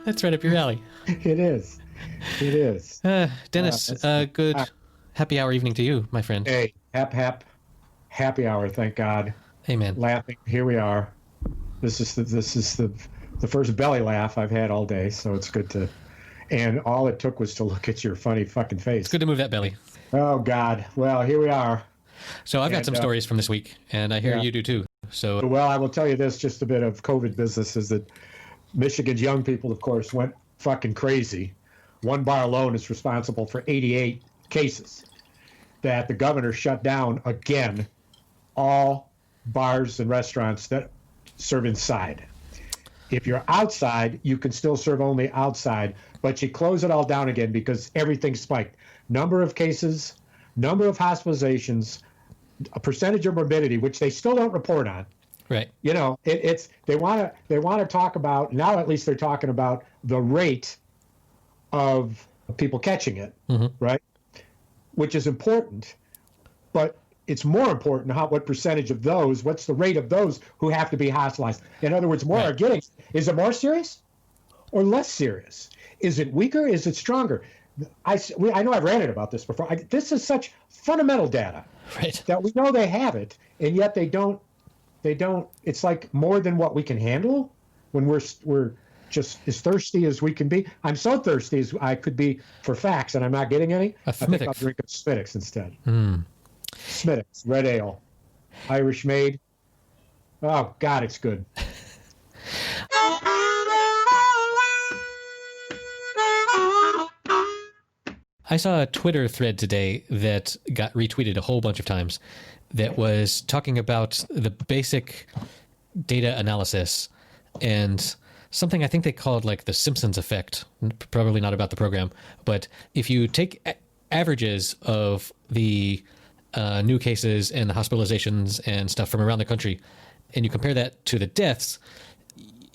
That's right up your alley. It is. It is. Dennis, good happy hour evening to you, my friend. Hey, happy hour, thank God. Amen. Laughing. Here we are. This is the first belly laugh I've had all day, so it's good to. And all it took was to look at your funny fucking face. It's good to move that belly. Oh God. Well, here we are. So I've got some stories from this week, and I hear you do too. So well, I will tell you this: just a bit of COVID business is that Michigan's young people, of course, went fucking crazy. One bar alone is responsible for 88 cases that the governor shut down again. All bars and restaurants that serve inside. If you're outside, you can still serve only outside, but you close it all down again because everything spiked. Number of cases, number of hospitalizations, a percentage of morbidity, which they still don't report on. Right. You know, they want to talk about, now at least they're talking about the rate of people catching it, right? Which is important, but it's more important what percentage of those, what's the rate of those who have to be hospitalized? In other words, more are getting. Is it more serious or less serious? Is it weaker? Is it stronger? I know I've ranted about this before. This is such fundamental data that we know they have it, and yet they don't. It's like more than what we can handle when we're just as thirsty as we can be. I'm so thirsty as I could be for facts, and I'm not getting any. I think I'll drink a Smithwick's instead. Smithwick's red ale, Irish made. Oh God, it's good. I saw a Twitter thread today that got retweeted a whole bunch of times that was talking about the basic data analysis and something I think they called like the Simpsons effect, probably not about the program, but if you take averages of the new cases and the hospitalizations and stuff from around the country and you compare that to the deaths,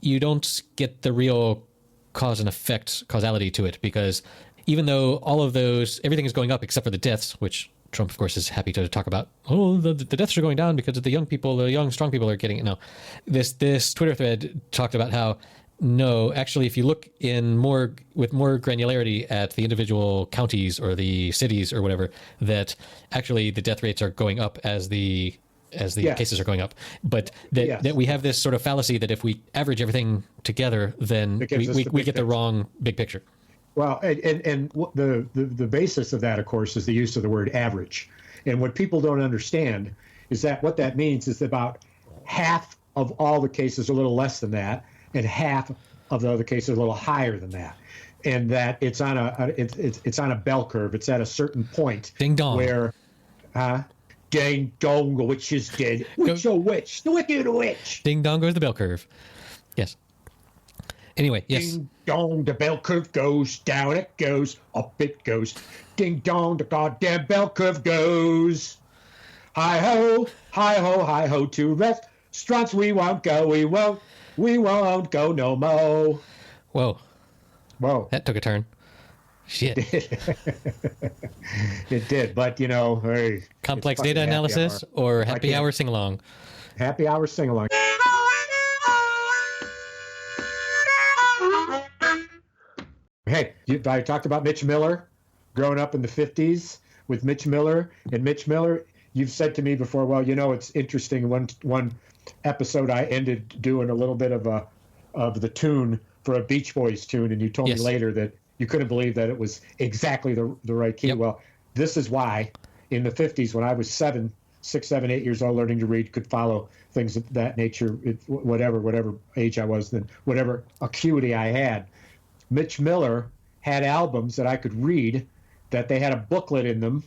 you don't get the real cause and effect causality to it, because even though all of those, everything is going up except for the deaths, which Trump, of course, is happy to talk about. Oh, the deaths are going down because of the young people, the young, strong people are getting it. No, this Twitter thread talked about how, no, actually, if you look with more granularity at the individual counties or the cities or whatever, that actually the death rates are going up as the cases are going up. But that we have this sort of fallacy that if we average everything together, then we get the wrong big picture. Well, and the basis of that, of course, is the use of the word average. And what people don't understand is that what that means is about half of all the cases, a little less than that, and half of the other cases a little higher than that. And that it's on a bell curve. It's at a certain point. Ding dong. Where, ding dong, the witch is dead. Witch, oh witch, the wicked witch. Ding dong goes the bell curve. Yes. Anyway, yes. Ding dong, the bell curve goes, down it goes, up it goes. Ding dong, the goddamn bell curve goes. Hi ho, hi ho, hi ho, to restaurants we won't go, we won't go no more. Whoa. That took a turn. Shit. It did, but you know, hey. Complex data analysis or happy hour sing-along? Happy hour sing-along. Hey, I talked about Mitch Miller growing up in the 50s with Mitch Miller. And Mitch Miller, you've said to me before, well, you know, it's interesting. One episode I ended doing a little bit of the tune for a Beach Boys tune, and you told me later that you couldn't believe that it was exactly the right key. Yep. Well, this is why in the 50s, when I was 6, 7, 8 years old, learning to read, could follow things of that nature, whatever age I was, then whatever acuity I had. Mitch Miller had albums that I could read, that they had a booklet in them,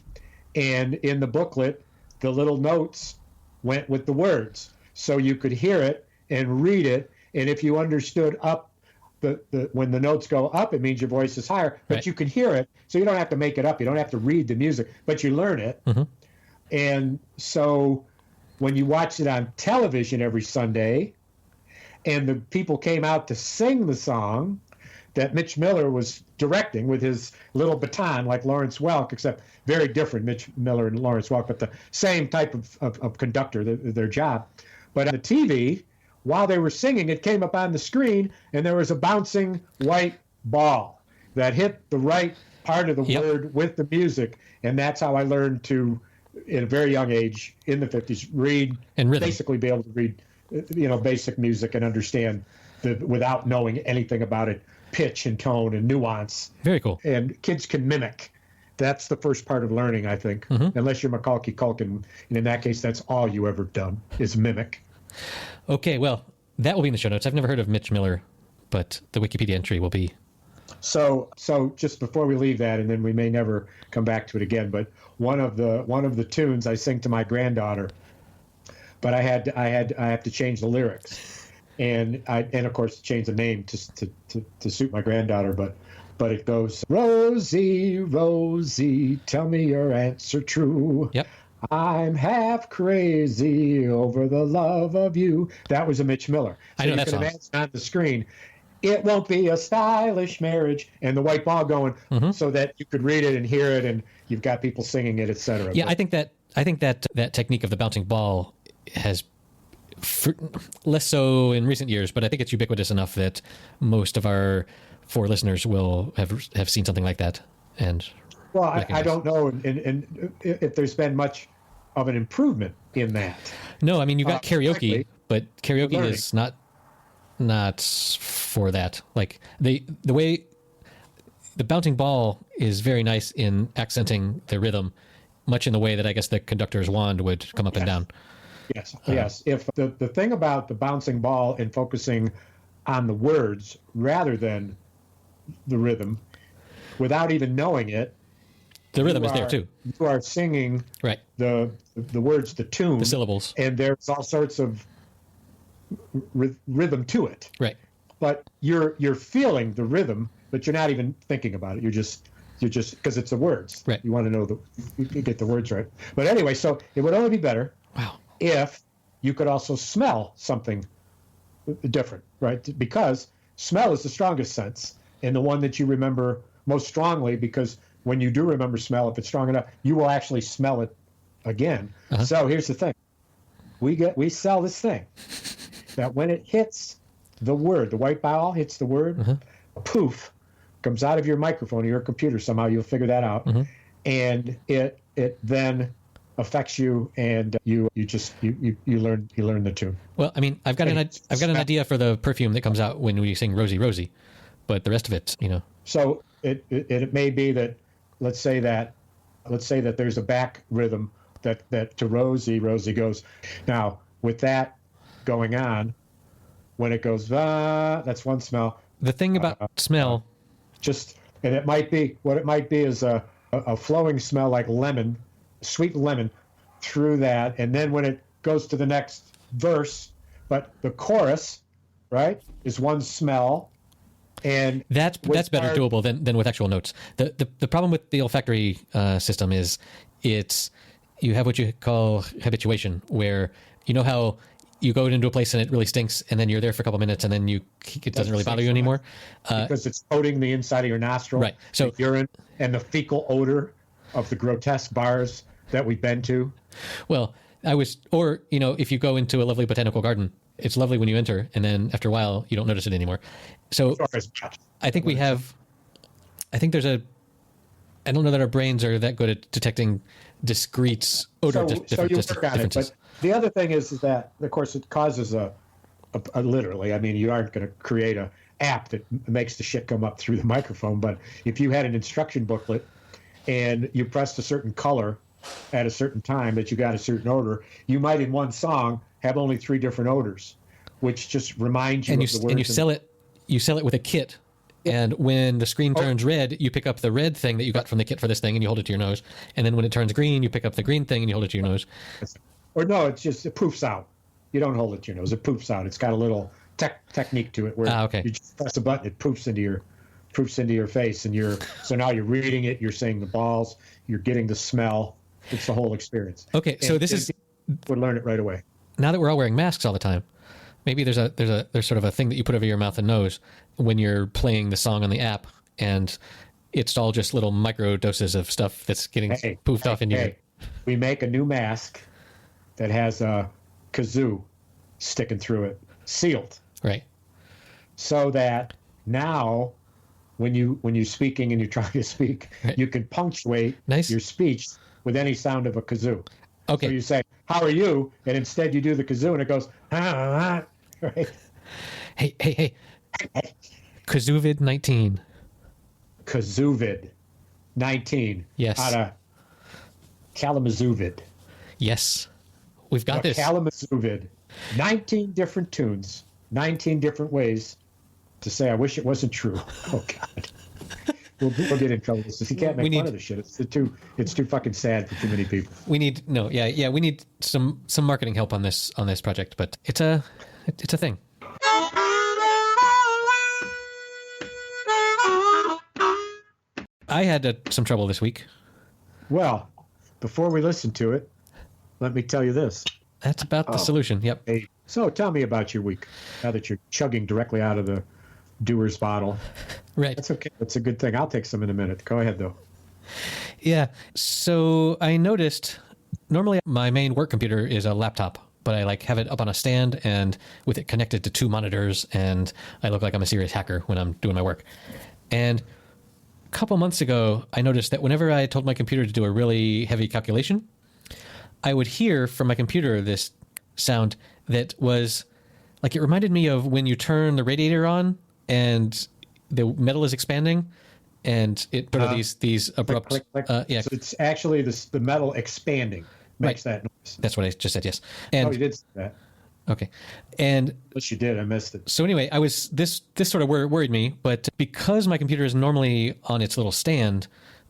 and in the booklet, the little notes went with the words. So you could hear it and read it, and if you understood up, when the notes go up, it means your voice is higher, but you can hear it, so you don't have to make it up. You don't have to read the music, but you learn it. Mm-hmm. And so when you watched it on television every Sunday, and the people came out to sing the song that Mitch Miller was directing with his little baton, like Lawrence Welk, except very different, Mitch Miller and Lawrence Welk, but the same type of conductor, their job. But on the TV, while they were singing, it came up on the screen, and there was a bouncing white ball that hit the right part of the word with the music. And that's how I learned to, in a very young age, in the 50s, read and basically be able to read, basic music and understand without knowing anything about it, pitch and tone and nuance. Very cool. And kids can mimic. That's the first part of learning, I think, unless you're Macaulay Culkin. And in that case, that's all you ever done is mimic. Okay, well, that will be in the show notes. I've never heard of Mitch Miller, but the Wikipedia entry will be. So just before we leave that, and then we may never come back to it again, but one of the tunes I sing to my granddaughter, but I have to change the lyrics, and of course change the name to suit my granddaughter, but it goes, Rosie, Rosie, tell me your answer true. Yep. I'm half crazy over the love of you. That was a Mitch Miller. So I know that song. Imagine on the screen, it won't be a stylish marriage, and the white ball going so that you could read it and hear it, and you've got people singing it, etc. Yeah, I think that technique of the bouncing ball has less so in recent years, but I think it's ubiquitous enough that most of our 4 listeners will have seen something like that. And well, I don't know, and if there's been much of an improvement in that. No, I mean, you've got karaoke, but karaoke is not for that. Like the way the bouncing ball is very nice in accenting the rhythm, much in the way that I guess the conductor's wand would come up and down. Yes. If the thing about the bouncing ball and focusing on the words rather than the rhythm, without even knowing it, the rhythm is there too. You are singing right the words, the tune, the syllables, and there's all sorts of rhythm to it. Right. But you're feeling the rhythm, but you're not even thinking about it. You're just because it's the words. Right. You want to know you get the words right. But anyway, so it would only be better. Wow. If you could also smell something different, right? Because smell is the strongest sense and the one that you remember most strongly, because when you do remember smell, if it's strong enough, you will actually smell it again. So here's the thing. We sell this thing that when it hits the word, the white ball hits the word, a poof comes out of your microphone or your computer. Somehow you'll figure that out. And it then affects you, and you learn the tune. Well, I mean, I've got an idea for the perfume that comes out when we sing Rosie Rosie, but the rest of it, So it may be that let's say that there's a back rhythm that to Rosie goes. Now with that going on, when it goes that's one smell. The thing about smell, and it might be is a flowing smell like lemon. Sweet lemon through that, and then when it goes to the next verse, but the chorus, right, is one smell, and that's better doable than with actual notes. The problem with the olfactory system is you have what you call habituation, where you know how you go into a place and it really stinks, and then you're there for a couple minutes, and then it doesn't really bother you anymore because it's coating the inside of your nostril, right? So the urine and the fecal odor of the grotesque bars that we've been to. Well, if you go into a lovely botanical garden, it's lovely when you enter, and then after a while, you don't notice it anymore. So I think I don't know that our brains are that good at detecting discrete odor differences. But the other thing is that, of course, it causes a literally, I mean, you aren't going to create a app that makes the shit come up through the microphone, but if you had an instruction booklet and you pressed a certain color at a certain time that you got a certain odor, you might in one song have only 3 different odors, which just reminds you of the words. And you sell it with a kit. And when the screen turns red, you pick up the red thing that you got from the kit for this thing and you hold it to your nose. And then when it turns green, you pick up the green thing and you hold it to your nose. Or no, it poofs out. You don't hold it to your nose. It poofs out. It's got a little technique to it where you just press a button, it poofs into your face, and so now you're reading it, you're seeing the balls, you're getting the smell. It's the whole experience. Okay, so would learn it right away. Now that we're all wearing masks all the time, maybe there's sort of a thing that you put over your mouth and nose when you're playing the song on the app, and it's all just little micro doses of stuff that's getting poofed off into you. We make a new mask that has a kazoo sticking through it. sealed. Right. So that now when you're speaking and you're trying to speak, Right. you can punctuate your speech with any sound of a kazoo. Okay. So you say, "How are you?" And instead you do the kazoo and it goes, right? Hey. Kazoovid-19. Kazoovid-19. Yes. Out of Kalamazoovid. Yes. We've got this. Kalamazoovid. 19 different tunes, 19 different ways to say, I wish it wasn't true. Oh, God. We'll get in trouble with this. You can't make fun of this shit. It's too fucking sad for too many people. We need we need some marketing help on this project, but it's a thing. I had some trouble this week. Well, before we listen to it, let me tell you this. That's about the solution. Yep. Hey, so tell me about your week. Now that you're chugging directly out of the doer's bottle. Right. That's okay. That's a good thing. I'll take some in a minute. Go ahead, though. Yeah. So I noticed normally my main work computer is a laptop, but I have it up on a stand and with it connected to 2 monitors, and I look like I'm a serious hacker when I'm doing my work. And a couple months ago, I noticed that whenever I told my computer to do a really heavy calculation, I would hear from my computer this sound that was it reminded me of when you turn the radiator on and the metal is expanding, and it sort of these abrupt click. So it's actually the metal expanding makes that noise. That's what I just said. Yes. And you did say that. Okay. And yes, you did. I missed it. So anyway, this sort of worried me, but because my computer is normally on its little stand,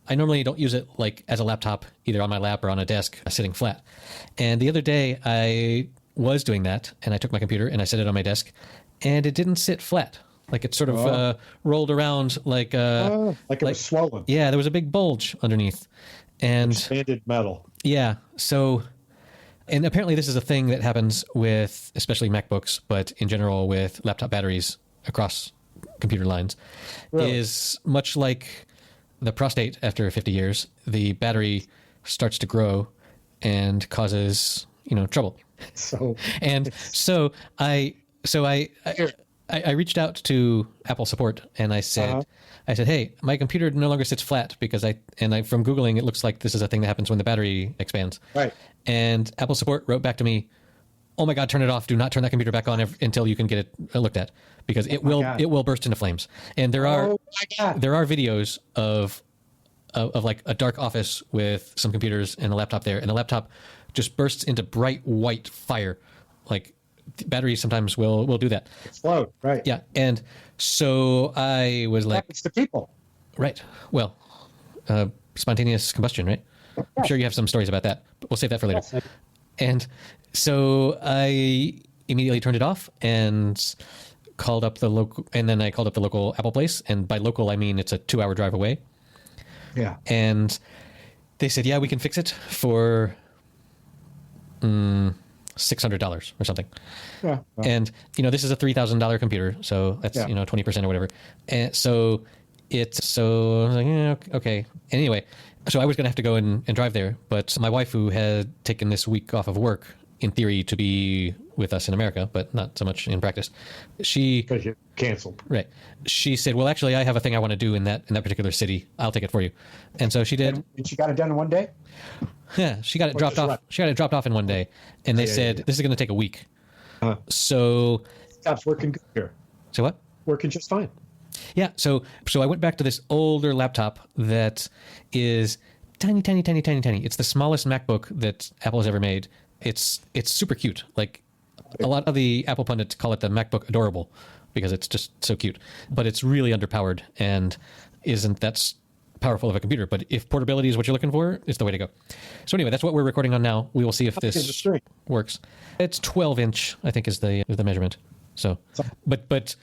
I normally don't use it as a laptop, either on my lap or on a desk sitting flat. And the other day I was doing that, and I took my computer and I set it on my desk, and it didn't sit flat. It sort of rolled around like it was swollen. Yeah, there was a big bulge underneath. And expanded metal. Yeah. So, and apparently this is a thing that happens with especially MacBooks, but in general with laptop batteries across computer lines. Really? Is much like the prostate after 50 years, the battery starts to grow and causes, trouble. So I reached out to Apple support and I said, hey, my computer no longer sits flat because from Googling, it looks like this is a thing that happens when the battery expands. Right. And Apple support wrote back to me, oh my God, turn it off. Do not turn that computer back on until you can get it looked at, because it will burst into flames. And there are videos of a dark office with some computers and a laptop there, and the laptop just bursts into bright white fire. Batteries sometimes will do that. Explode, right. Yeah. And so I was like, happens to people. Right. Well, spontaneous combustion, right? Yes. I'm sure you have some stories about that, but we'll save that for later. Yes. And so I immediately turned it off and called up the local Apple place. And by local, I mean it's a 2-hour drive away. Yeah. And they said, yeah, we can fix it for $600 or something. Yeah. Well. And, this is a $3,000 computer. So that's, 20% or whatever. And so I was like, yeah, okay. Anyway, so I was going to have to go and drive there. But my wife, who had taken this week off of work, in theory, to be with us in America, but not so much in practice, because you canceled. Right. She said, well, actually, I have a thing I want to do in that particular city. I'll take it for you. And so she did. And she got it done in one day? Yeah, she got it dropped off. She got it dropped off in one day, and they said this is going to take a week. So stop's working good here. So what? Working just fine. Yeah. So I went back to this older laptop that is tiny. It's the smallest MacBook that Apple has ever made. It's super cute. A lot of the Apple pundits call it the MacBook Adorable because it's just so cute, but it's really underpowered and isn't that powerful of a computer. But if portability is what you're looking for, it's the way to go. So anyway, that's what we're recording on now. We will see if this works. It's 12-inch, I think, is the measurement. So, but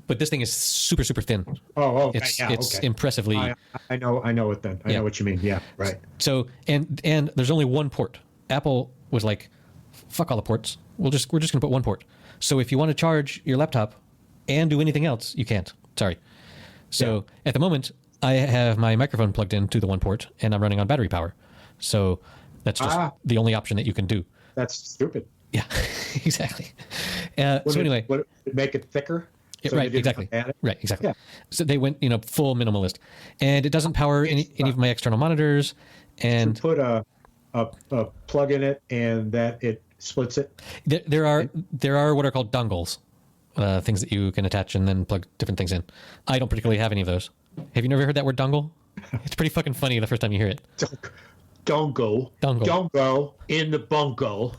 this thing is super thin. Oh, okay. It's impressively. I know it then. I know what you mean. Yeah, right. So and there's only one port. Apple was like, fuck all the ports. We're just going to put one port. So if you want to charge your laptop and do anything else, you can't. Sorry. So at the moment, I have my microphone plugged into the one port, and I'm running on battery power. So that's just the only option that you can do. That's stupid. Yeah, exactly. So anyway, would it make it thicker? Yeah, right, exactly. Right, exactly. Yeah. So they went, full minimalist, and it doesn't power any of my external monitors. And put a plug in it, and that it splits it. There are what are called dongles, things that you can attach and then plug different things in. I don't particularly have any of those. Have you never heard that word dongle? It's pretty fucking funny the first time you hear it. Don't go in the bungo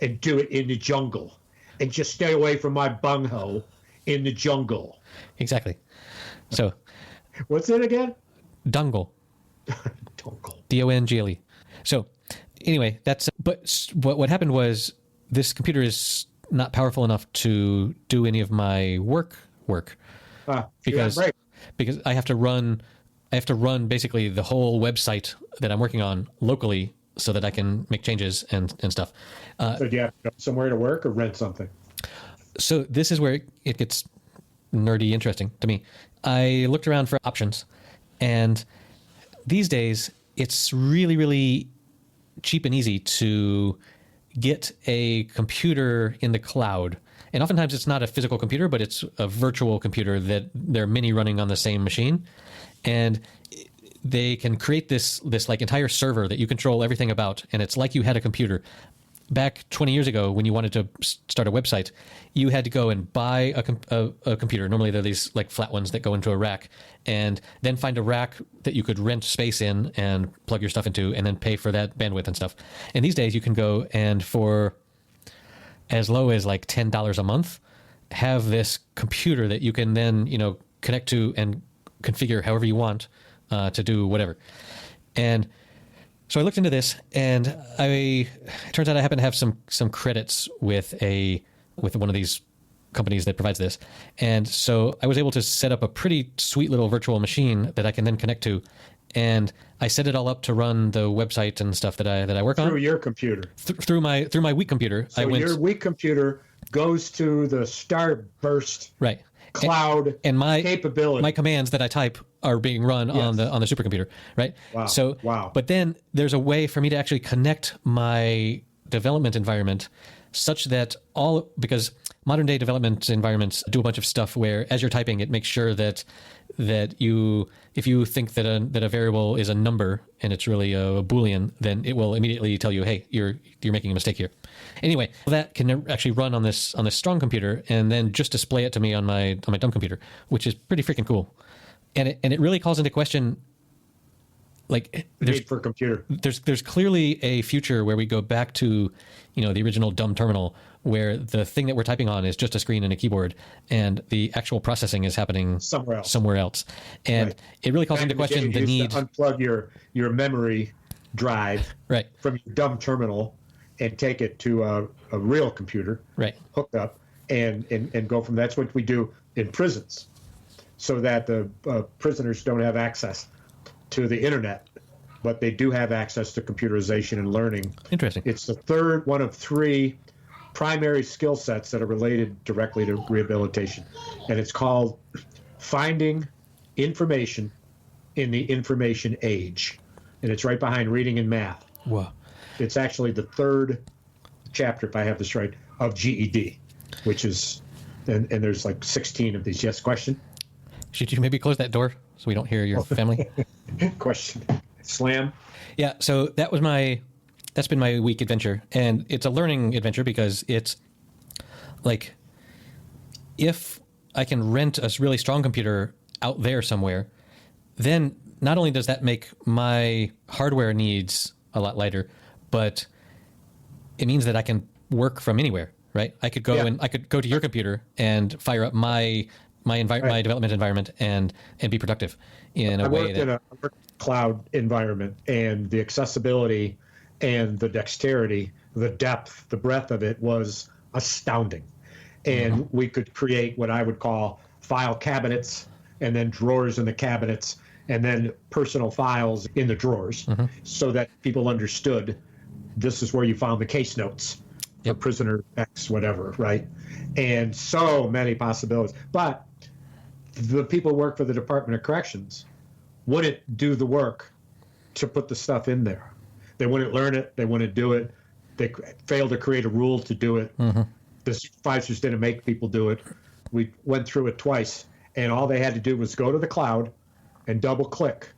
and do it in the jungle, and just stay away from my bunghole in the jungle. Exactly. So, what's it again? Dongle. Dongle. DONGLE. So, anyway, but what happened was this computer is not powerful enough to do any of my work because I have to run basically the whole website that I'm working on locally so that I can make changes and stuff. So do you have to go somewhere to work or rent something? So this is where it gets nerdy interesting to me. I looked around for options, and these days it's really, really cheap and easy to get a computer in the cloud. And oftentimes it's not a physical computer, but it's a virtual computer that they're mini running on the same machine. And they can create this like entire server that you control everything about, and it's like you had a computer. Back 20 years ago, when you wanted to start a website, you had to go and buy a computer. Normally, they're these like flat ones that go into a rack, and then find a rack that you could rent space in and plug your stuff into, and then pay for that bandwidth and stuff. And these days, you can go and for as low as like $10 a month, have this computer that you can then connect to and configure however you want to do whatever. And so I looked into this, and it turns out I happen to have some credits with one of these companies that provides this. And so I was able to set up a pretty sweet little virtual machine that I can then connect to. And I set it all up to run the website and stuff that I work on. Through your computer. Through my weak computer. So your weak computer goes to the Starburst cloud and my capability. My commands that I type are being run on the supercomputer, right? Wow. But then there's a way for me to actually connect my development environment such that because modern day development environments do a bunch of stuff where as you're typing, it makes sure that if you think that a variable is a number and it's really a Boolean, then it will immediately tell you, hey, you're making a mistake here. Anyway, that can actually run on this strong computer and then just display it to me on my dumb computer, which is pretty freaking cool. And it really calls into question, like, there's clearly a future where we go back to the original dumb terminal, where the thing that we're typing on is just a screen and a keyboard, and the actual processing is happening somewhere else. And it really calls into question the need to unplug your memory drive from your dumb terminal and take it to a real computer, hooked up, and go from. That's what we do in prisons, so that the prisoners don't have access to the internet, but they do have access to computerization and learning. Interesting. It's the third one of three primary skill sets that are related directly to rehabilitation, and it's called finding information in the information age, and it's right behind reading and math. Wow. It's actually the third chapter, if I have this right, of GED, which is, and there's like 16 of these. Yes, question? Should you maybe close that door so we don't hear your family? Question. Slam. Yeah, so that's been my week adventure, and it's a learning adventure because it's like, if I can rent a really strong computer out there somewhere, then not only does that make my hardware needs a lot lighter, but it means that I can work from anywhere, right? I could go and I could go to your computer and fire up my development environment and be productive in a way that... in a cloud environment, and the accessibility and the dexterity, the depth, the breadth of it was astounding. And we could create what I would call file cabinets, and then drawers in the cabinets, and then personal files in the drawers, so that people understood this is where you found the case notes for prisoner X, whatever, right? And so many possibilities. But the people who work for the Department of Corrections wouldn't do the work to put the stuff in there. They wouldn't learn it. They wouldn't do it. They failed to create a rule to do it. Mm-hmm. The supervisors didn't make people do it. We went through it twice, and all they had to do was go to the cloud and double click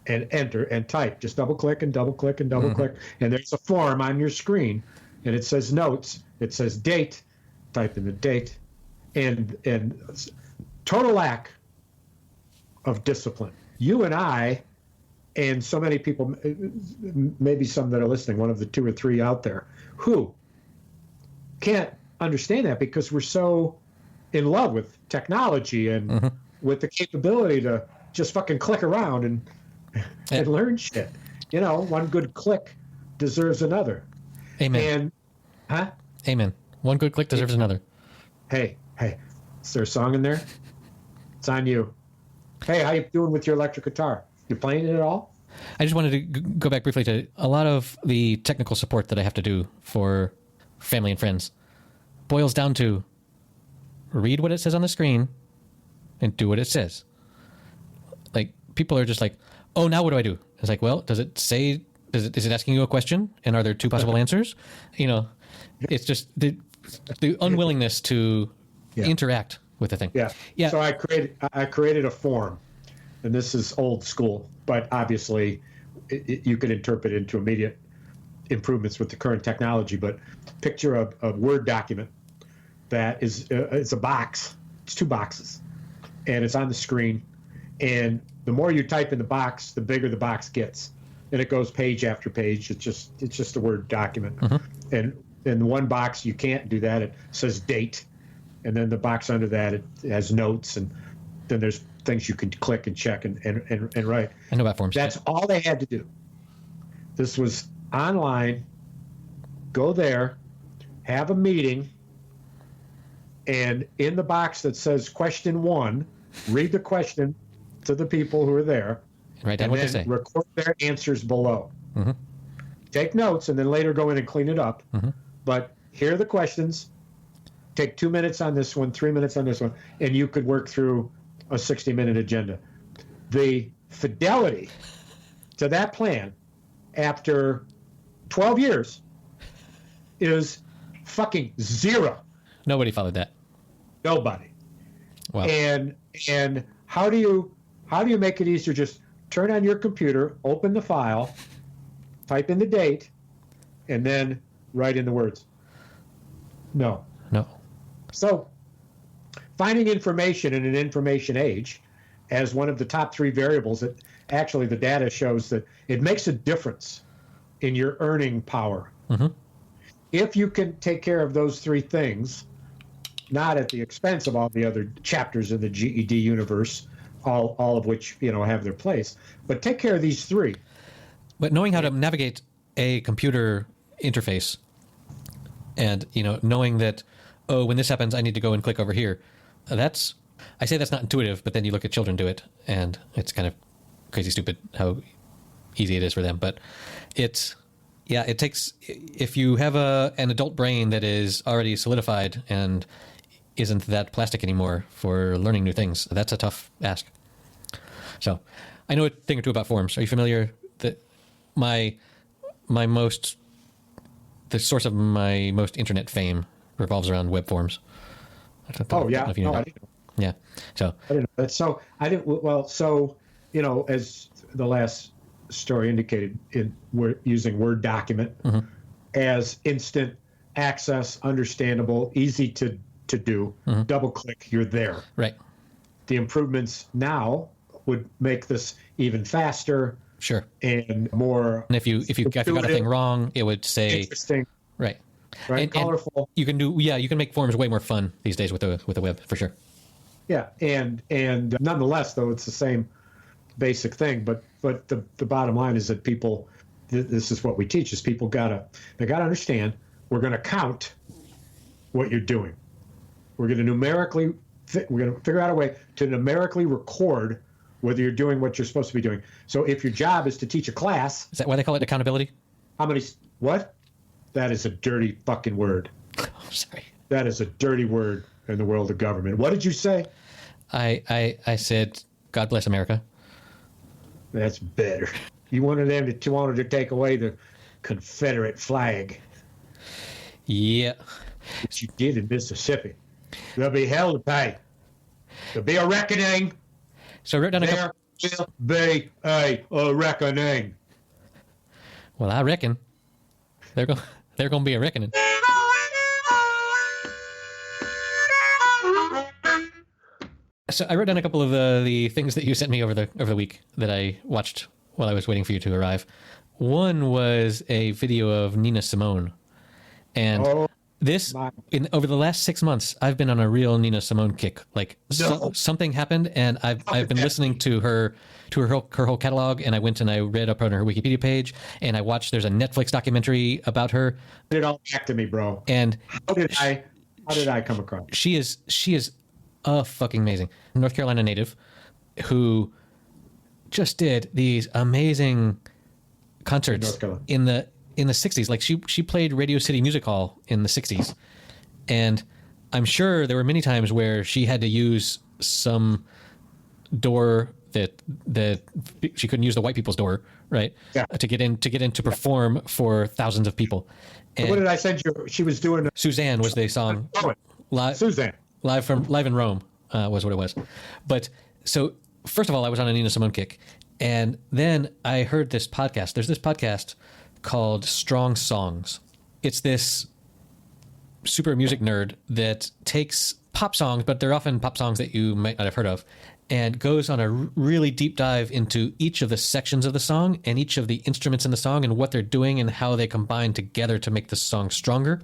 and enter and type. Just double click and double click and double click. And there's a form on your screen, and it says notes. It says date. Type in the date. And total lack of discipline. You and I, and so many people, maybe some that are listening, one of the 2 or 3 out there, who can't understand that because we're so in love with technology and with the capability to just fucking click around and learn shit. You know, one good click deserves another. Amen. And, Amen. One good click deserves another. Hey, is there a song in there? It's on you. Hey, how you doing with your electric guitar? You playing it at all? I just wanted to go back briefly to a lot of the technical support that I have to do for family and friends boils down to read what it says on the screen and do what it says. Like, people are just like, oh, now what do I do? It's like, well, does it say, is it asking you a question? And are there 2 possible answers? You know, it's just the unwillingness to interact with the thing. Yeah. So I created a form, and this is old school, but obviously you can interpret it into immediate improvements with the current technology. But picture a Word document that is it's a box. It's 2 boxes, and it's on the screen. And the more you type in the box, the bigger the box gets, and it goes page after page. It's just a Word document. And in one box you can't do that. It says date, and then the box under that it has notes, and then there's things you can click and check and write. I know about forms. That's all they had to do. This was online. Go there, have a meeting, and in the box that says question 1, read the question to the people who are there. Write down what they say. Record their answers below. Take notes, and then later go in and clean it up. But here are the questions. Take 2 minutes on this one, 3 minutes on this one, and you could work through a 60-minute agenda. The fidelity to that plan after 12 years is fucking 0. Nobody followed that. Nobody. Wow. And how do you make it easier? Just turn on your computer, open the file, type in the date, and then write in the words. No. So finding information in an information age as one of the top 3 variables that actually the data shows that it makes a difference in your earning power. If you can take care of those 3 things, not at the expense of all the other chapters in the GED universe, all of which, you know, have their place, but take care of these 3. But knowing how to navigate a computer interface and, you know, knowing that, oh, when this happens, I need to go and click over here. I say that's not intuitive, but then you look at children do it, and it's kind of crazy stupid how easy it is for them. But it takes, if you have an adult brain that is already solidified and isn't that plastic anymore for learning new things, that's a tough ask. So I know a thing or 2 about forums. Are you familiar that the source of my most internet fame revolves around web forums? I didn't know. Yeah. So I didn't know that. So I didn't. Well, so you know, as the last story indicated, we're using Word document as instant access, understandable, easy to do. Double click, you're there. Right. The improvements now would make this even faster. Sure. And more. And if you got a thing wrong, it would say interesting. Right. And colorful. You can make forums way more fun these days with the web, for sure. Yeah, and nonetheless, though, it's the same basic thing. But the bottom line is that people, this is what we teach: is people gotta understand. We're gonna count what you're doing. We're gonna figure out a way to numerically record whether you're doing what you're supposed to be doing. So if your job is to teach a class, is that why they call it accountability? What? That is a dirty fucking word. Oh, sorry. That is a dirty word in the world of government. What did you say? I said, God bless America. That's better. You wanted to take away Confederate flag. Yeah. What you did in Mississippi. There'll be hell to pay. There'll be a reckoning. So I wrote down There will be a reckoning. Well, I reckon they're going to be a reckoning. So I wrote down a couple of the things that you sent me over the week that I watched while I was waiting for you to arrive. One was a video of Nina Simone, and over the last 6 months, I've been on a real Nina Simone kick. Like something happened, and I've been listening to her whole catalog, and I went and I read up on her Wikipedia page, and I watched. There's a Netflix documentary about her. It all back to me, bro. And how did I come across? She is fucking amazing. North Carolina native, who just did these amazing concerts in the 60s. Like she played Radio City Music Hall in the 60s, and I'm sure there were many times where she had to use some door that she couldn't use, the white people's door, right? Yeah. To get in to perform for thousands of people. And what did I send you? She was doing Suzanne was the song. Suzanne. Live in Rome was what it was. But so first of all, I was on a Nina Simone kick, and then I heard this podcast. There's this podcast called Strong Songs. It's this super music nerd that takes pop songs, but they're often pop songs that you might not have heard of, and goes on a really deep dive into each of the sections of the song and each of the instruments in the song and what they're doing and how they combine together to make the song stronger.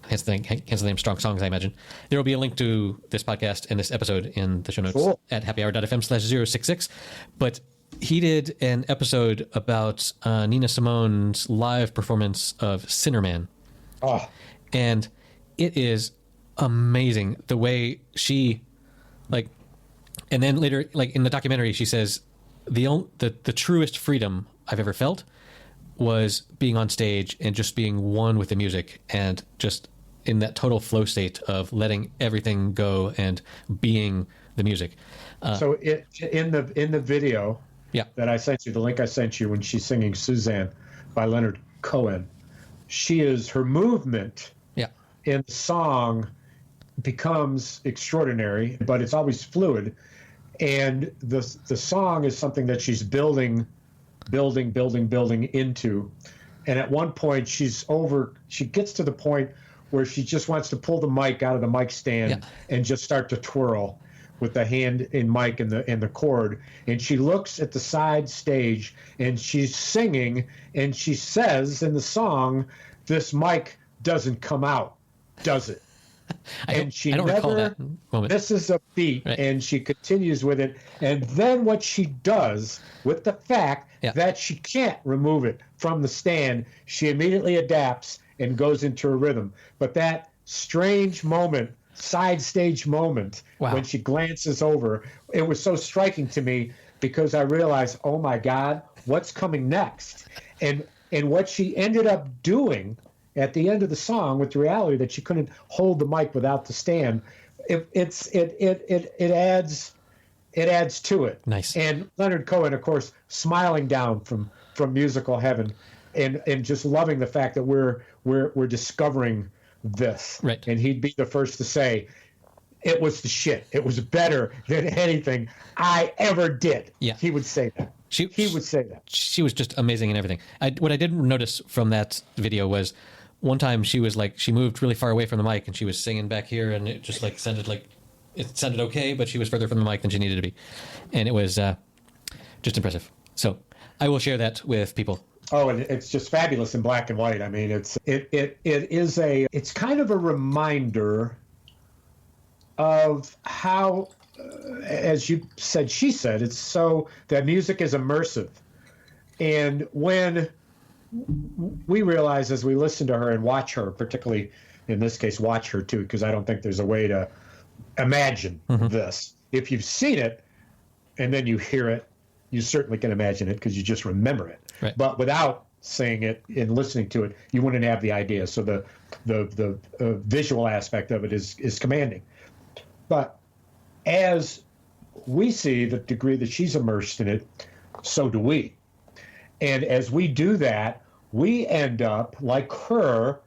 Hence the name Strong Songs, I imagine. There will be a link to this podcast and this episode in the show notes at happyhour.fm/066. But he did an episode about Nina Simone's live performance of Sinner Man. Oh. And it is amazing the way she, like, and then later, like in the documentary, she says the truest freedom I've ever felt was being on stage and just being one with the music and just in that total flow state of letting everything go and being the music. So in the video that I sent you, the link I sent you when she's singing Suzanne by Leonard Cohen, her movement in the song becomes extraordinary, but it's always fluid. And the song is something that she's building into. And at one point she gets to the point where she just wants to pull the mic out of the mic stand and just start to twirl with the hand in mic and the cord. And she looks at the side stage and she's singing and she says in the song, "This mic doesn't come out, does it?" And she I don't never recall that moment. misses a beat, right. And she continues with it. And then what she does with the fact that she can't remove it from the stand, she immediately adapts and goes into a rhythm. But that strange moment, side stage moment, when she glances over, it was so striking to me because I realized, oh my God, what's coming next? And what she ended up doing at the end of the song, with the reality that she couldn't hold the mic without the stand, it adds to it. Nice. And Leonard Cohen, of course, smiling down from musical heaven, and just loving the fact that we're discovering this. Right. And he'd be the first to say, it was the shit. It was better than anything I ever did. Yeah. He would say that. He would say that. She was just amazing in everything. What I did notice from that video was one time she moved really far away from the mic and she was singing back here, and it just sounded okay, but she was further from the mic than she needed to be. And it was just impressive. So I will share that with people. Oh, and it's just fabulous in black and white. I mean, it's kind of a reminder of how, as you said, she said, it's so that music is immersive. And when we realize as we listen to her and watch her, particularly in this case, watch her too, because I don't think there's a way to imagine this. If you've seen it and then you hear it, you certainly can imagine it because you just remember it. Right. But without saying it and listening to it, you wouldn't have the idea. So the visual aspect of it is commanding. But as we see the degree that she's immersed in it, so do we. And as we do that, we end up, like her,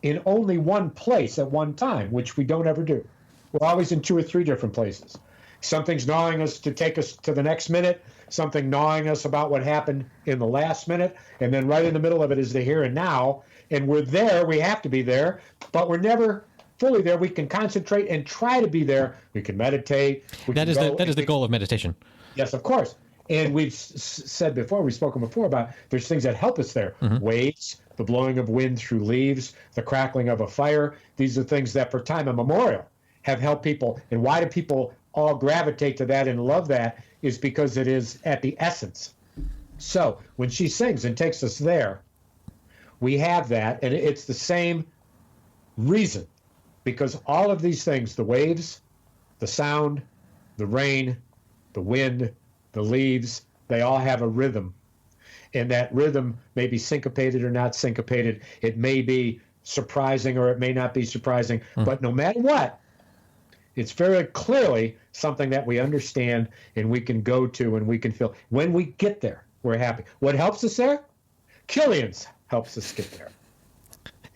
in only one place at one time, which we don't ever do. We're always in 2 or 3 different places. Something's gnawing us to take us to the next minute, something gnawing us about what happened in the last minute, and then right in the middle of it is the here and now. And we're there, we have to be there, but we're never fully there. We can concentrate and try to be there. We can meditate. That is the goal of meditation. Yes, of course. And we've said before, we've spoken before about there's things that help us there. Mm-hmm. Waves, the blowing of wind through leaves, the crackling of a fire. These are things that for time immemorial have helped people. And why do people all gravitate to that and love that is because it is at the essence. So when she sings and takes us there, we have that, and it's the same reason, because all of these things, the waves, the sound, the rain, the wind, the leaves, they all have a rhythm. And that rhythm may be syncopated or not syncopated. It may be surprising or it may not be surprising. But no matter what, it's very clearly something that we understand and we can go to and we can feel. When we get there, we're happy. What helps us there? Killian's helps us get there.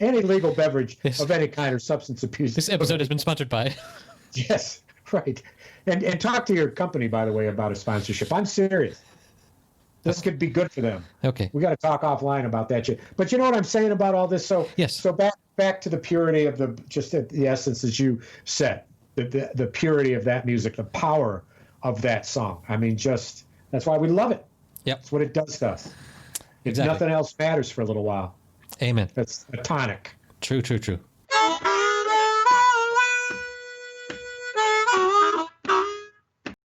Any legal beverage of any kind or substance abuse. This episode has been sponsored by. Yes, right. And talk to your company, by the way, about a sponsorship. I'm serious. This could be good for them. Okay. We got to talk offline about that shit. But you know what I'm saying about all this? So yes. So back to the purity of the essence, as you said, the purity of that music, the power of that song. I mean, that's why we love it. Yep. That's what it does to us. Exactly. Nothing else matters for a little while. Amen. That's a tonic. True.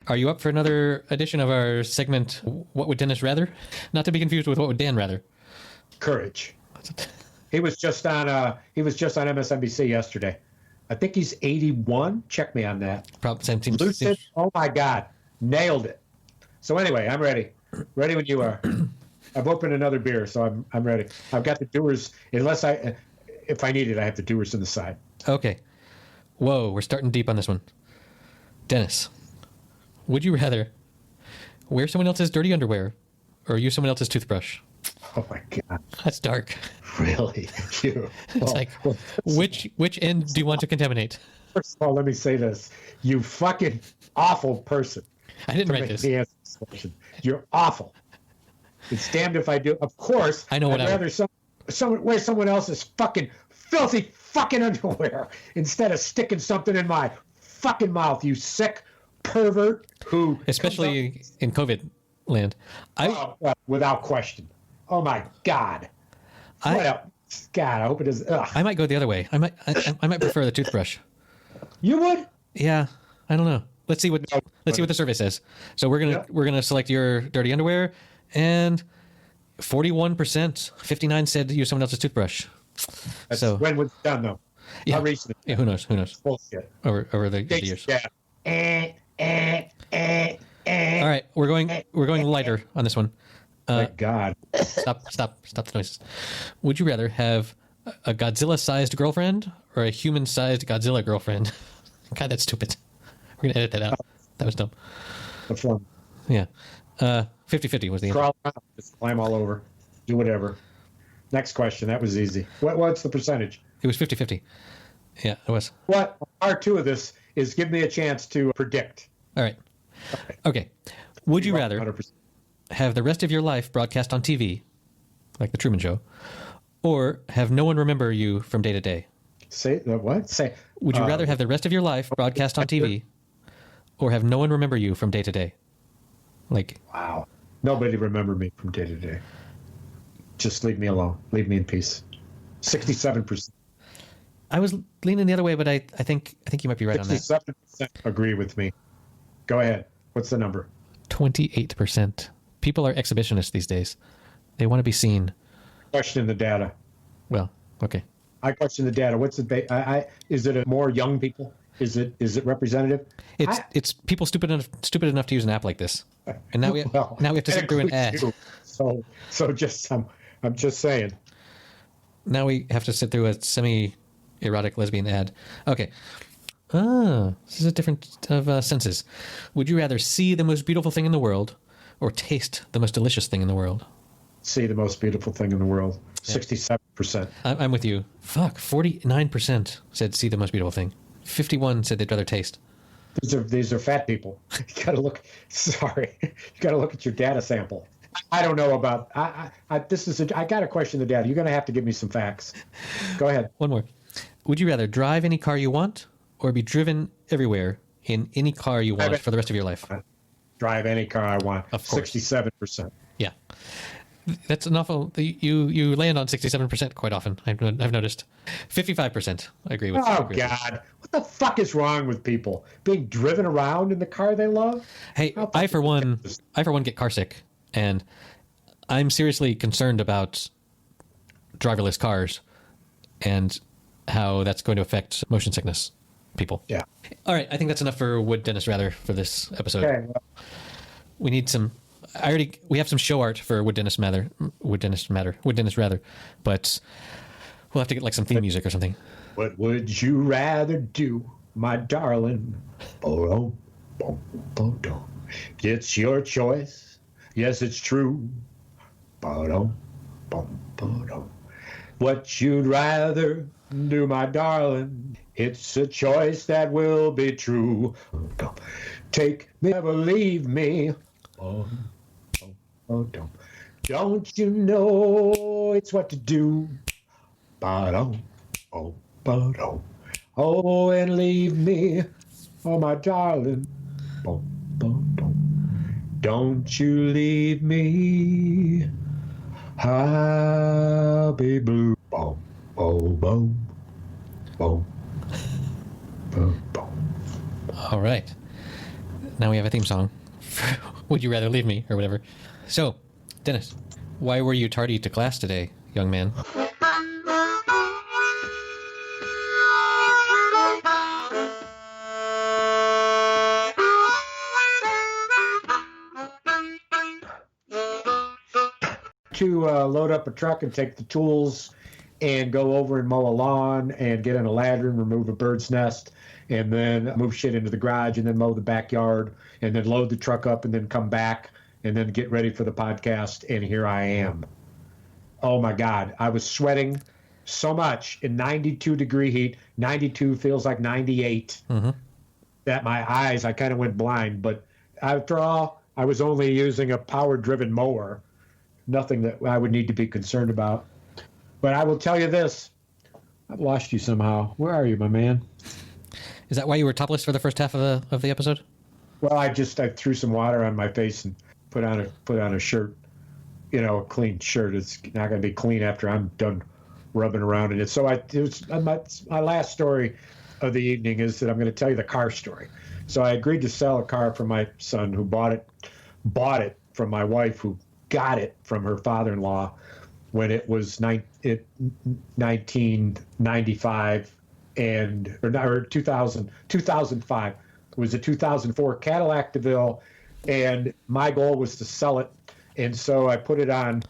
Are you up for another edition of our segment, What Would Dennis Rather? Not to be confused with What Would Dan Rather? Courage. He was just on MSNBC yesterday. I think he's 81. Check me on that. Probably same team. Lucid. Oh my God. Nailed it. So anyway, I'm ready. Ready when you are. I've opened another beer, so I'm ready. I've got the Doers. If I need it, I have the Doers in the side. Okay. Whoa, we're starting deep on this one. Dennis, would you rather wear someone else's dirty underwear or use someone else's toothbrush? Oh my God. That's dark. Really? It's like, which end do you want to contaminate? First of all, let me say this. You fucking awful person. I didn't write this. You're awful. It's damned if I do. Of course, I know what I'd rather someone wear someone else's fucking filthy fucking underwear instead of sticking something in my fucking mouth, you sick pervert who... Especially in COVID land. Without question. Oh my God. God, I hope it is. Ugh. I might go the other way. I might prefer the toothbrush. You would? Yeah, I don't know. Let's see what the survey says. So we're gonna select your dirty underwear, and 41%, 59 said use someone else's toothbruch. That's when was it done though? Yeah. How recent? Yeah, who knows? Bullshit. Over the years. Yeah. All right, we're going lighter on this one. Thank God. Stop the noises. Would you rather have a Godzilla-sized girlfriend or a human-sized Godzilla girlfriend? God, that's stupid. We're gonna edit that out. That was dumb. That's fun. Yeah. 50-50 was the answer. Crawl around, just climb all over, do whatever. Next question. That was easy. What's the percentage? It was 50-50. Yeah, it was. What part 2 of this is give me a chance to predict. All right. Okay. Would you rather 100%. have the rest of your life broadcast on TV, like the Truman Show, or have no one remember you from day to day? Say what? Would you rather have the rest of your life broadcast on TV, or have no one remember you from day to day? Like, wow. Nobody remember me from day to day. Just leave me alone. Leave me in peace. 67%. I was leaning the other way, but I think you might be right on that. 67% agree with me. Go ahead. What's the number? 28%. People are exhibitionists these days. They want to be seen. Question the data. Well, okay. I question the data. What's the is it more young people? Is it representative? It's people stupid enough to use an app like this. And now we have to sit through an ad. So I'm just saying. Now we have to sit through a semi-erotic lesbian ad. Okay. This is a different of senses. Would you rather see the most beautiful thing in the world or taste the most delicious thing in the world? see the most beautiful thing in the world. Yeah. 67%. I'm with you. Fuck, 49% said see the most beautiful thing. 51 said they'd rather taste. These are fat people. You got to look. Sorry, you got to look at your data sample. I don't know about. I got to question the data. You're going to have to give me some facts. Go ahead. One more. Would you rather drive any car you want or be driven everywhere in any car you want for the rest of your life? Drive any car I want. Of course. 67%. Yeah. That's an awful. You land on 67% quite often. I've noticed. 55%. I agree with. Oh God! What the fuck is wrong with people being driven around in the car they love? Hey, I for one get car sick, and I'm seriously concerned about driverless cars and how that's going to affect motion sickness people. Yeah. All right, I think that's enough for Would Dennis Rather for this episode. Okay. Well, we need some. We have some show art for Would Dennis Rather, but we'll have to get like some theme music or something. What would you rather do, my darling? Oh, it's your choice. Yes, it's true. What you'd rather do, my darling? It's a choice that will be true. Take me, never leave me. Don't you know it's what to do? Oh, and leave me, oh my darling. Don't you leave me, I'll be blue. All right. Now we have a theme song. Would you rather leave me or whatever? So, Dennis, why were you tardy to class today, young man? To load up a truck and take the tools and go over and mow a lawn and get in a ladder and remove a bird's nest and then move shit into the garage and then mow the backyard and then load the truck up and then come back and then get ready for the podcast. And here I am. Oh my God. I was sweating so much in 92 degree heat. 92 feels like 98. Mm-hmm. That my eyes, I kind of went blind. But after all, I was only using a power-driven mower. Nothing that I would need to be concerned about. But I will tell you this. I've lost you somehow. Where are you, my man? Is that why you were topless for the first half of the episode? Well, I threw some water on my face and put on a shirt. You know, a clean shirt. It's not going to be clean after I'm done rubbing around in it. So my last story of the evening is that I'm going to tell you the car story. So I agreed to sell a car for my son who bought it from my wife who got it from her father-in-law when it was 1995 or 2005. It was a 2004 Cadillac DeVille, and my goal was to sell it. And so I put it on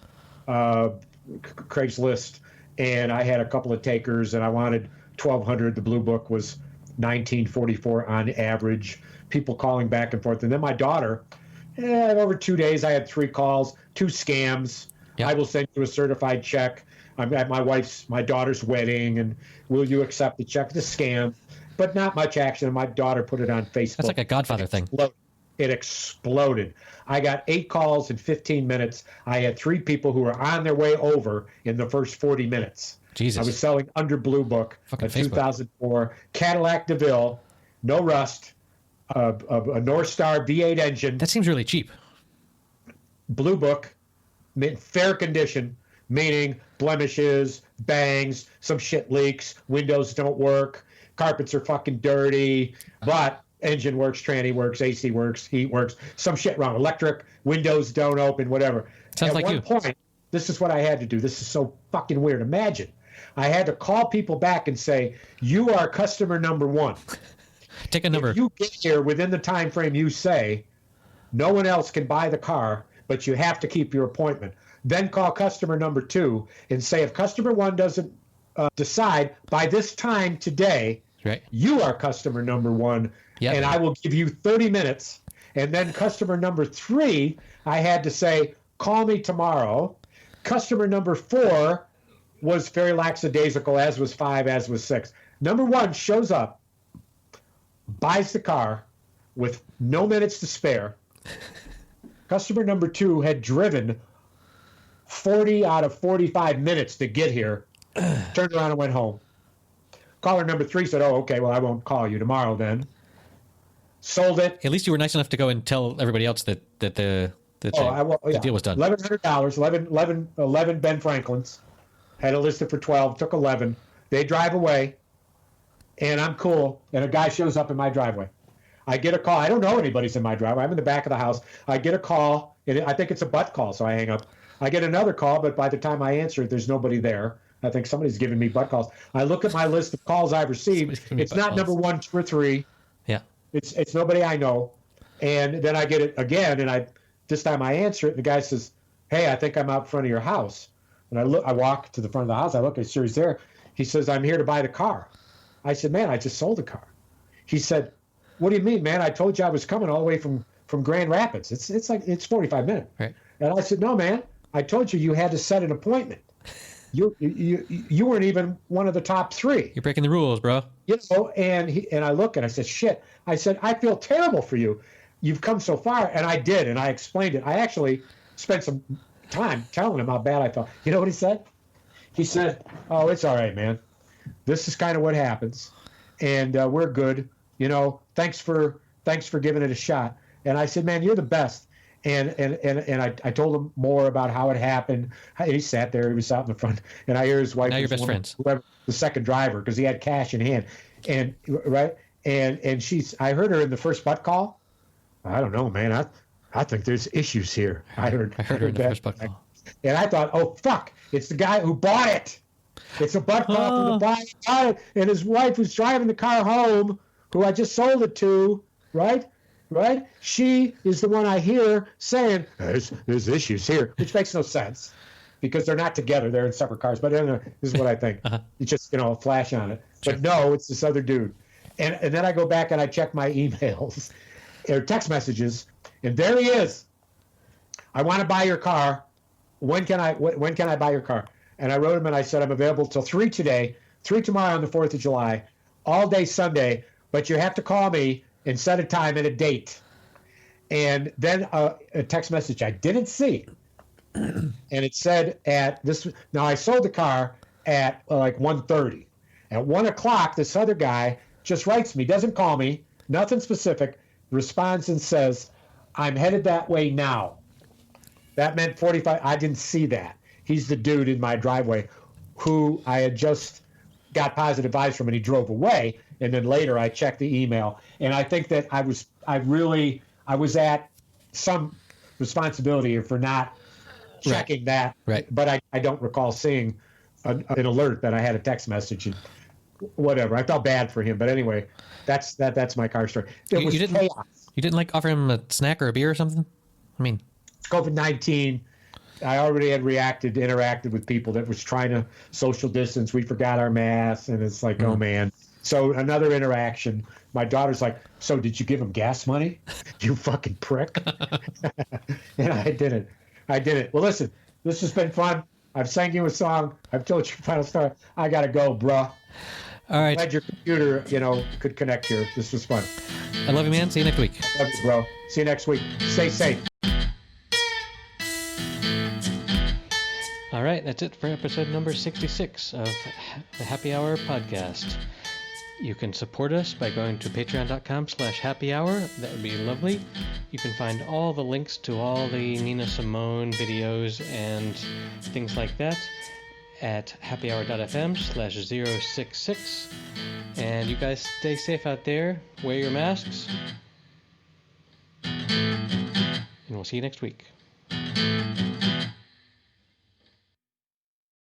Craigslist, and I had a couple of takers, and I wanted $1,200. The Blue Book was $19.44 on average. People calling back and forth, and then my daughter. Over 2 days, I had 3 calls, 2 scams. Yep. I will send you a certified check. I'm at my daughter's wedding, and will you accept the check? The scam, but not much action. My daughter put it on Facebook. That's like a Godfather thing. It exploded. I got 8 calls in 15 minutes. I had 3 people who were on their way over in the first 40 minutes. Jesus. I was selling under Blue Book, a 2004 Cadillac DeVille, no rust. A North Star V8 engine. That seems really cheap. Blue Book, fair condition, meaning blemishes, bangs, some shit leaks, windows don't work, carpets are fucking dirty, but engine works, tranny works, AC works, heat works, some shit wrong, electric, windows don't open, whatever. Sounds like you. At one point, this is what I had to do. This is so fucking weird. Imagine. I had to call people back and say, you are customer number 1. Take a number. If you get here within the time frame you say, no one else can buy the car, but you have to keep your appointment. Then call customer number 2 and say, if customer 1 doesn't decide by this time today, right, you are customer number 1, and I will give you 30 minutes. And then customer number 3, I had to say, call me tomorrow. customer number 4 was very lackadaisical, as was 5, as was 6. Number 1 shows up, buys the car with no minutes to spare. Customer number 2 had driven 40 out of 45 minutes to get here, turned around and went home. Caller number 3 said, oh, okay, well, I won't call you tomorrow then. Sold it. At least you were nice enough to go and tell everybody else that the deal was done. $1,100, 11 Ben Franklins. Had it listed for 12, took 11. They drive away, and I'm cool, and a guy shows up in my driveway. I get a call. I don't know anybody's in my driveway. I'm in the back of the house. I get a call, and I think it's a butt call, so I hang up. I get another call, but by the time I answer it, there's nobody there. I think somebody's giving me butt calls. I look at my list of calls I've received. It's not number 1, 2, or 3. Yeah. It's nobody I know. And then I get it again, and this time I answer it, and the guy says, hey, I think I'm out front of your house. And I walk to the front of the house. I look, I'm sure he's there. He says, I'm here to buy the car. I said, man, I just sold the car. He said, what do you mean, man? I told you I was coming all the way from Grand Rapids. It's 45 minutes. Right. And I said, no, man, I told you had to set an appointment. You weren't even one of the top 3. You're breaking the rules, bro. And I look and I said, shit. I said, I feel terrible for you. You've come so far. And I did, and I explained it. I actually spent some time telling him how bad I felt. You know what he said? He said, oh, it's all right, man. This is kind of what happens. And we're good. Thanks for giving it a shot. And I said, man, you're the best. And I told him more about how it happened. He sat there. He was out in the front. And I hear his wife. Now you're best friends. Whoever, the second driver, because he had cash in hand. And right. And I heard her in the first butt call. I don't know, man. I think there's issues here. I heard her in the first butt call. And I thought, oh, fuck. It's the guy who bought it. It's a butt call from the guy who bought it. And his wife was driving the car home, who I just sold it to, right? Right? She is the one I hear saying, there's issues here, which makes no sense because they're not together. They're in separate cars. But this is what I think. It's just, a flash on it. Sure. But no, it's this other dude. And then I go back and I check my emails or text messages, and there he is. I want to buy your car. When can I buy your car? And I wrote him and I said, I'm available till 3 today, 3 tomorrow on the 4th of July, all day Sunday, but you have to call me and set a time and a date. And then a text message I didn't see. And it said now I sold the car at like 1:30. At 1 o'clock, this other guy just writes me, doesn't call me, nothing specific, responds and says, I'm headed that way now. That meant 45. I didn't see that. He's the dude in my driveway who I had just got positive vibes from, and he drove away. And then later I checked the email, and I think that I was at some responsibility for not checking that. Right. But I don't recall seeing an alert that I had a text message and whatever. I felt bad for him, but anyway, that's my car story. It was chaos. You didn't like offer him a snack or a beer or something? I mean, COVID-19. I already had interacted with people that was trying to social distance. We forgot our masks, and it's like, oh man. So another interaction. My daughter's like, so did you give him gas money? You fucking prick. And I didn't. Well, listen, this has been fun. I've sang you a song. I've told you final story. I got to go, bruh. All right. Glad your computer, could connect here. This was fun. I love you, man. See you next week. Love you, bro. See you next week. Stay safe. All right, that's it for episode number 66 of the Happy Hour podcast. You can support us by going to patreon.com/happyhour. That would be lovely. You can find all the links to all the Nina Simone videos and things like that at happyhour.fm/066. And you guys stay safe out there. Wear your masks. And we'll see you next week.